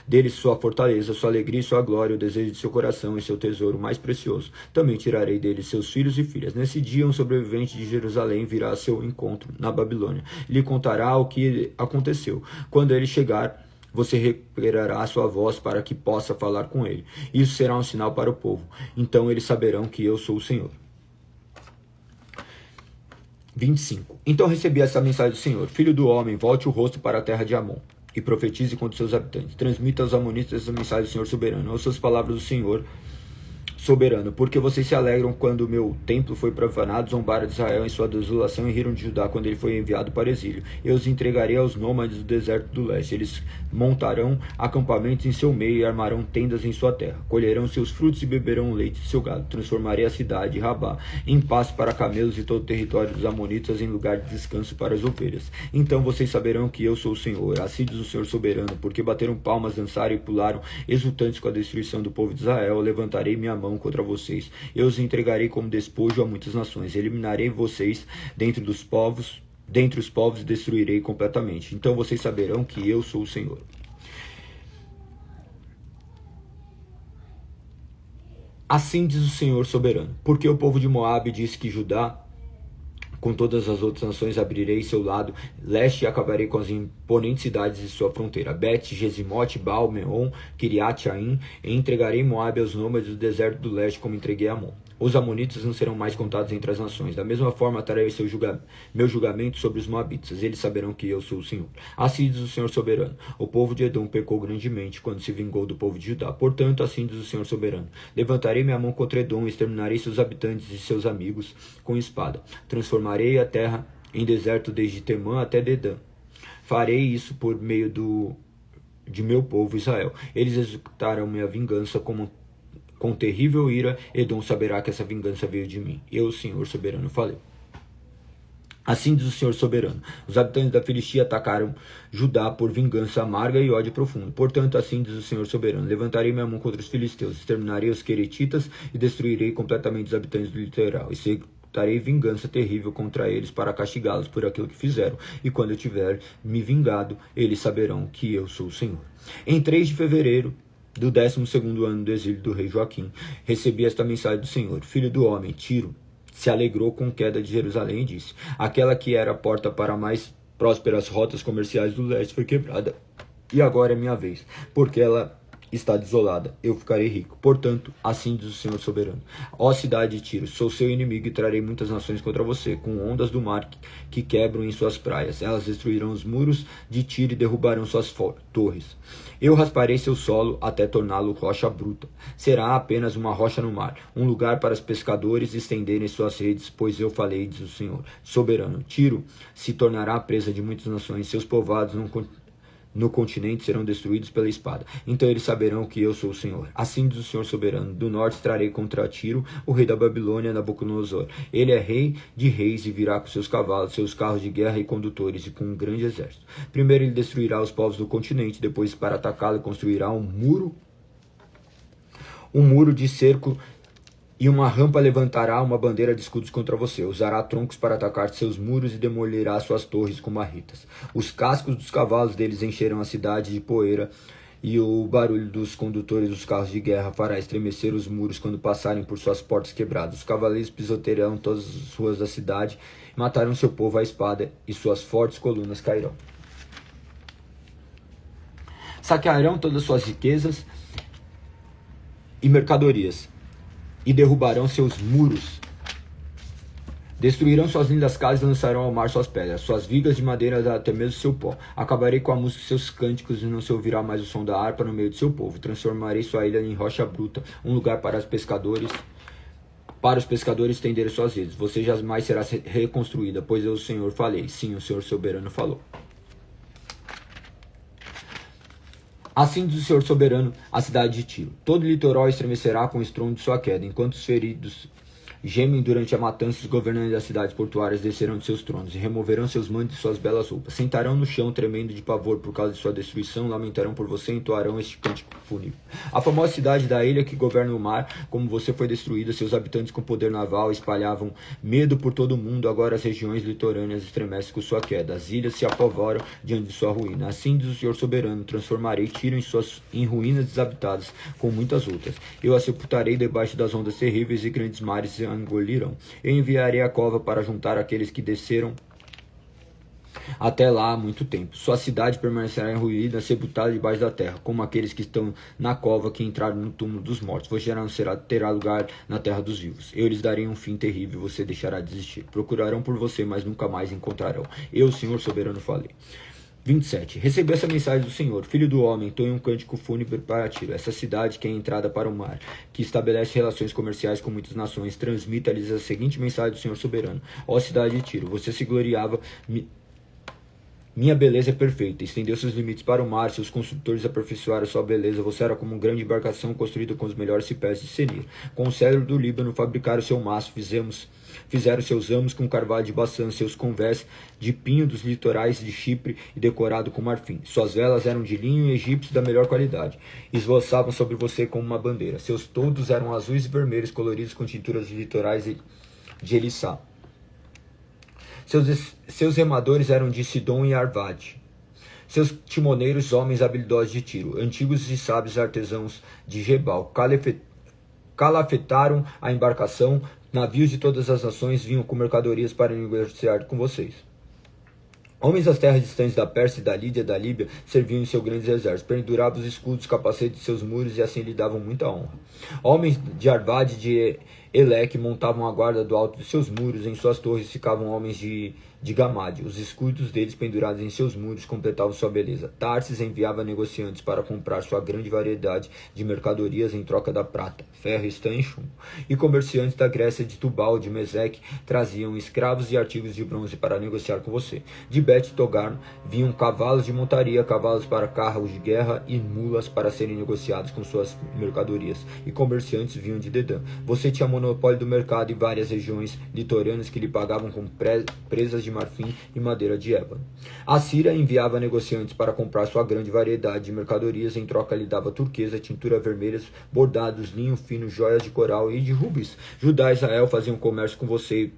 Speaker 1: deles sua fortaleza, sua alegria e sua glória, o desejo de seu coração e seu tesouro mais precioso, também tirarei deles seus filhos e filhas. Nesse dia, um sobrevivente de Jerusalém virá a seu encontro na Babilônia. Lhe contará o que aconteceu. Quando ele chegar, você recuperará a sua voz para que possa falar com ele. Isso será um sinal para o povo. Então eles saberão que eu sou o Senhor. 25. Então recebi essa mensagem do Senhor. Filho do homem, volte o rosto para a terra de Amon e profetize contra seus habitantes. Transmita aos amonitas essa mensagem do Senhor soberano. Ouça as palavras do Senhor soberano, porque vocês se alegram quando o meu templo foi profanado, zombaram de Israel em sua desolação e riram de Judá quando ele foi enviado para o exílio. Eu os entregarei aos nômades do deserto do leste. Eles montarão acampamentos em seu meio e armarão tendas em sua terra. Colherão seus frutos e beberão o leite de seu gado. Transformarei a cidade de Rabá em pasto para camelos e todo o território dos amonitas em lugar de descanso para as ovelhas. Então vocês saberão que eu sou o Senhor. Assim diz o Senhor soberano, porque bateram palmas, dançaram e pularam, exultantes com a destruição do povo de Israel. Eu levantarei minha mão contra vocês. Eu os entregarei como despojo a muitas nações. Eliminarei vocês dentre os povos e destruirei completamente. Então vocês saberão que eu sou o Senhor. Assim diz o Senhor soberano, porque o povo de Moabe disse que Judá, com todas as outras nações, abrirei seu lado leste e acabarei com as imponentes cidades de sua fronteira. Bet, Gesimote, Baal, Meon, Kiriat Aim, e entregarei Moabe aos nômades do deserto do leste, como entreguei a Amon. Os amonitas não serão mais contados entre as nações. Da mesma forma trarei meu julgamento sobre os moabitas. Eles saberão que eu sou o Senhor. Assim diz o Senhor soberano. O povo de Edom pecou grandemente quando se vingou do povo de Judá. Portanto, assim diz o Senhor soberano. Levantarei minha mão contra Edom, exterminarei seus habitantes e seus amigos com espada. Transformarei a terra em deserto desde Temã até Dedã. Farei isso por meio de meu povo Israel. Eles executarão minha vingança com terrível ira. Edom saberá que essa vingança veio de mim. Eu, o Senhor soberano, falei. Assim diz o Senhor soberano. Os habitantes da Filistia atacaram Judá por vingança amarga e ódio profundo. Portanto, assim diz o Senhor soberano. Levantarei minha mão contra os filisteus, exterminarei os queretitas e destruirei completamente os habitantes do litoral. Darei vingança terrível contra eles para castigá-los por aquilo que fizeram. E quando eu tiver me vingado, eles saberão que eu sou o Senhor. Em 3 de fevereiro do 12º ano do exílio do rei Joaquim, recebi esta mensagem do Senhor. Filho do homem, Tiro se alegrou com a queda de Jerusalém e disse: aquela que era a porta para mais prósperas rotas comerciais do leste foi quebrada. E agora é minha vez, porque ela está desolada, eu ficarei rico. Portanto, assim diz o Senhor soberano. Ó cidade de Tiro, sou seu inimigo e trarei muitas nações contra você, com ondas do mar que quebram em suas praias. Elas destruirão os muros de Tiro e derrubarão suas torres. Eu rasparei seu solo até torná-lo rocha bruta. Será apenas uma rocha no mar, um lugar para os pescadores estenderem suas redes, pois eu falei, diz o Senhor soberano. Tiro se tornará a presa de muitas nações, seus povoados no continente serão destruídos pela espada. Então eles saberão que eu sou o Senhor. Assim diz o Senhor soberano. Do norte trarei contra Tiro o rei da Babilônia, Nabucodonosor. Ele é rei de reis e virá com seus cavalos, seus carros de guerra e condutores e com um grande exército. Primeiro ele destruirá os povos do continente, depois para atacá-lo construirá um muro de cerco e uma rampa levantará uma bandeira de escudos contra você. Usará troncos para atacar seus muros e demolirá suas torres com marretas. Os cascos dos cavalos deles encherão a cidade de poeira e o barulho dos condutores dos carros de guerra fará estremecer os muros quando passarem por suas portas quebradas. Os cavaleiros pisotearão todas as ruas da cidade e matarão seu povo à espada e suas fortes colunas cairão. Saquearão todas suas riquezas e mercadorias e derrubarão seus muros. Destruirão suas lindas casas e lançarão ao mar suas pedras, suas vigas de madeira até mesmo seu pó. Acabarei com a música de seus cânticos e não se ouvirá mais o som da harpa no meio de seu povo. Transformarei sua ilha em rocha bruta, um lugar para os pescadores estenderem suas redes. Você jamais será reconstruída, pois eu, o Senhor, falei. Sim, o Senhor soberano falou. Assim diz o Senhor soberano, a cidade de Tiro. Todo o litoral estremecerá com o estrondo de sua queda, enquanto os feridos gemem durante a matança. Os governantes das cidades portuárias descerão de seus tronos e removerão seus mantos e suas belas roupas. Sentarão no chão, tremendo de pavor por causa de sua destruição, lamentarão por você e entoarão este cântico fúnebre. A famosa cidade da ilha que governa o mar, como você foi destruída, seus habitantes com poder naval espalhavam medo por todo o mundo. Agora as regiões litorâneas estremecem com sua queda. As ilhas se apavoram diante de sua ruína. Assim diz o Senhor soberano, transformarei Tiro em ruínas desabitadas, com muitas outras. Eu a sepultarei debaixo das ondas terríveis e grandes mares a engolirão. Eu enviarei a cova para juntar aqueles que desceram até lá há muito tempo. Sua cidade permanecerá em ruína, sepultada debaixo da terra, como aqueles que estão na cova que entraram no túmulo dos mortos. Você não terá lugar na terra dos vivos. Eu lhes darei um fim terrível e você deixará de existir. Procurarão por você, mas nunca mais encontrarão. Eu, o Senhor soberano, falei. 27. Recebi essa mensagem do Senhor. Filho do homem, entoe um cântico fúnebre para Tiro. Essa cidade que é a entrada para o mar, que estabelece relações comerciais com muitas nações, transmita-lhes a seguinte mensagem do Senhor soberano. Ó cidade de Tiro, você se gloriava... Minha beleza é perfeita, estendeu seus limites para o mar, seus construtores aperfeiçoaram sua beleza. Você era como uma grande embarcação construída com os melhores cipés de Senir. Com o cedro do Líbano fabricaram seu mastro, fizeram seus amos com carvalho de Baçã, seus convés de pinho dos litorais de Chipre e decorado com marfim. Suas velas eram de linho egípcio da melhor qualidade, esvoaçavam sobre você como uma bandeira. Seus toldos eram azuis e vermelhos, coloridos com tinturas de litorais de Elissá. Seus remadores eram de Sidom e Arvad. Seus timoneiros, homens habilidosos de Tiro, antigos e sábios artesãos de Gebal, calafetaram a embarcação. Navios de todas as nações vinham com mercadorias para negociar com vocês. Homens das terras distantes da Pérsia e da Lídia, da Líbia, serviam em seu grandes exércitos, penduravam os escudos, capacetes de seus muros e assim lhe davam muita honra. Homens de Arvad, de Eleque montavam a guarda do alto de seus muros, em suas torres ficavam homens de Gamade. Os escudos deles pendurados em seus muros completavam sua beleza. Tarsis enviava negociantes para comprar sua grande variedade de mercadorias em troca da prata, ferro, estanho e chumbo. E comerciantes da Grécia, de Tubal, de Meseque, traziam escravos e artigos de bronze para negociar com você. De Bet Togarma vinham cavalos de montaria, cavalos para carros de guerra e mulas para serem negociados com suas mercadorias. E comerciantes vinham de Dedã. Você tinha monopólio do mercado em várias regiões litorâneas que lhe pagavam com presas de marfim e madeira de ébano. A Síria enviava negociantes para comprar sua grande variedade de mercadorias, em troca lhe dava turquesa, tintura vermelha, bordados, linho fino, joias de coral e de rubis. Judá e Israel faziam comércio com você e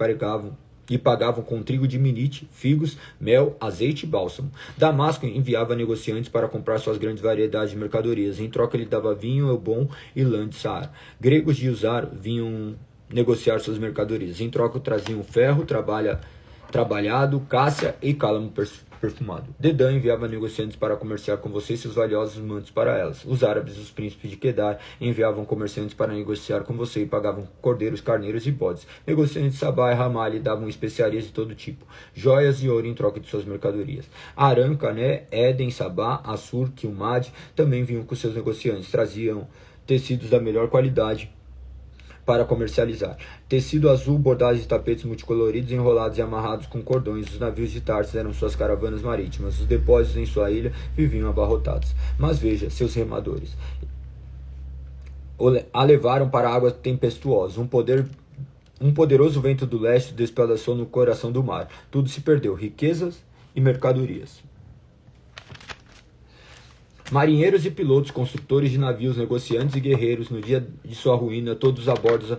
Speaker 1: pagavam com trigo de minite, figos, mel, azeite e bálsamo. Damasco enviava negociantes para comprar suas grandes variedades de mercadorias. Em troca lhe dava vinho, elbom e lã de Saara. Gregos de Uzar vinham negociar suas mercadorias. Em troca traziam ferro, trabalhado, cássia e cálamo perfumado. Dedã enviava negociantes para comerciar com você seus valiosos mantos para elas. Os árabes, os príncipes de Quedar, enviavam comerciantes para negociar com você e pagavam cordeiros, carneiros e bodes. Negociantes de Sabá e Ramá lhe davam especiarias de todo tipo, joias e ouro em troca de suas mercadorias. Aram, Cané, Éden, Sabá, Assur, Quilmad também vinham com seus negociantes. Traziam tecidos da melhor qualidade para comercializar. Tecido azul, bordado de tapetes multicoloridos, enrolados e amarrados com cordões. Os navios de Tarsis eram suas caravanas marítimas. Os depósitos em sua ilha viviam abarrotados. Mas veja, seus remadores a levaram para águas tempestuosas. Um poderoso vento do leste despedaçou no coração do mar. Tudo se perdeu, riquezas e mercadorias. Marinheiros e pilotos, construtores de navios, negociantes e guerreiros, no dia de sua ruína, todos a bordo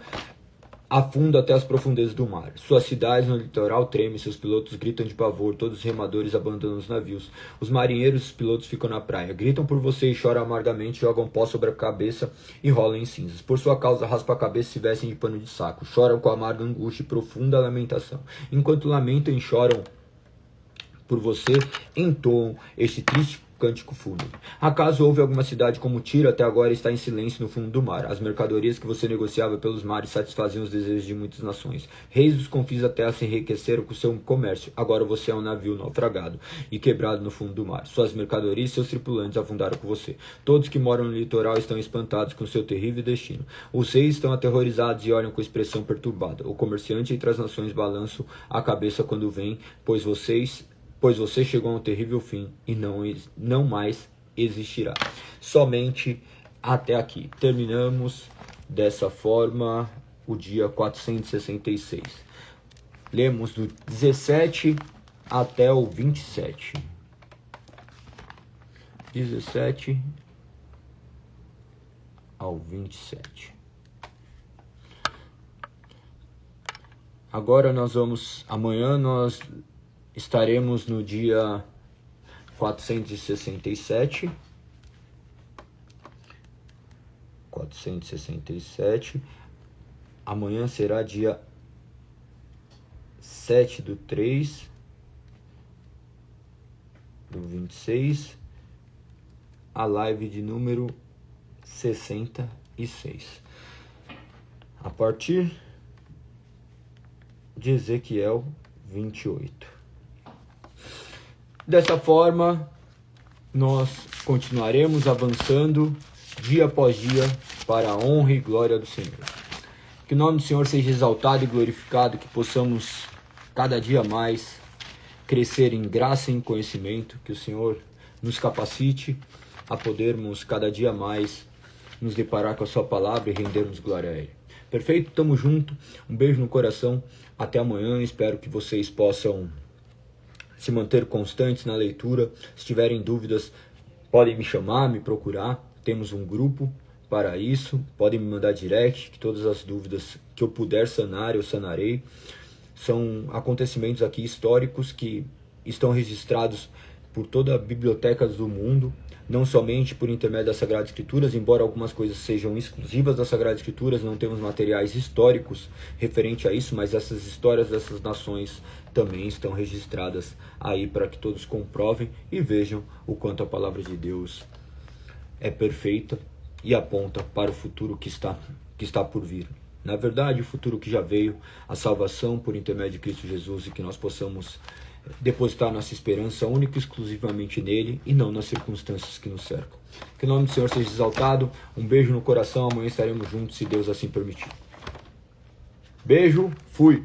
Speaker 1: afundam até as profundezas do mar. Suas cidades no litoral tremem, seus pilotos gritam de pavor, todos os remadores abandonam os navios. Os marinheiros e os pilotos ficam na praia, gritam por você e choram amargamente, jogam pó sobre a cabeça e rolam em cinzas. Por sua causa, raspam a cabeça e se vestem de pano de saco, choram com amarga angústia e profunda lamentação. Enquanto lamentam e choram por você, entoam este triste cântico fúnebre. Acaso houve alguma cidade como Tiro até agora está em silêncio no fundo do mar? As mercadorias que você negociava pelos mares satisfaziam os desejos de muitas nações. Reis dos confins da terra se enriqueceram com seu comércio. Agora você é um navio naufragado e quebrado no fundo do mar. Suas mercadorias e seus tripulantes afundaram com você. Todos que moram no litoral estão espantados com seu terrível destino. Os reis estão aterrorizados e olham com expressão perturbada. O comerciante entre as nações balança a cabeça quando vem, pois você chegou a um terrível fim e não mais existirá. Somente até aqui. Terminamos dessa forma o dia 466. Lemos do 17 até o 27. 17 ao 27. Agora amanhã nós estaremos no dia 467. 467. Amanhã será dia 7/3/26. A live de número 66. A partir de Ezequiel 28. Dessa forma, nós continuaremos avançando dia após dia para a honra e glória do Senhor. Que o nome do Senhor seja exaltado e glorificado, que possamos cada dia mais crescer em graça e em conhecimento, que o Senhor nos capacite a podermos cada dia mais nos deparar com a sua palavra e rendermos glória a Ele. Perfeito? Tamo junto. Um beijo no coração. Até amanhã. Espero que vocês possam se manter constantes na leitura. Se tiverem dúvidas, podem me chamar, me procurar. Temos um grupo para isso. Podem me mandar direct, que todas as dúvidas que eu puder sanar, eu sanarei. São acontecimentos aqui históricos que estão registrados por toda a biblioteca do mundo, não somente por intermédio das Sagradas Escrituras, embora algumas coisas sejam exclusivas das Sagradas Escrituras, não temos materiais históricos referente a isso, mas essas histórias dessas nações também estão registradas aí para que todos comprovem e vejam o quanto a palavra de Deus é perfeita e aponta para o futuro que está por vir. Na verdade, o futuro que já veio, a salvação por intermédio de Cristo Jesus, e que nós possamos depositar nossa esperança única e exclusivamente nele e não nas circunstâncias que nos cercam. Que o nome do Senhor seja exaltado. Um beijo no coração. Amanhã estaremos juntos, se Deus assim permitir. Beijo, fui!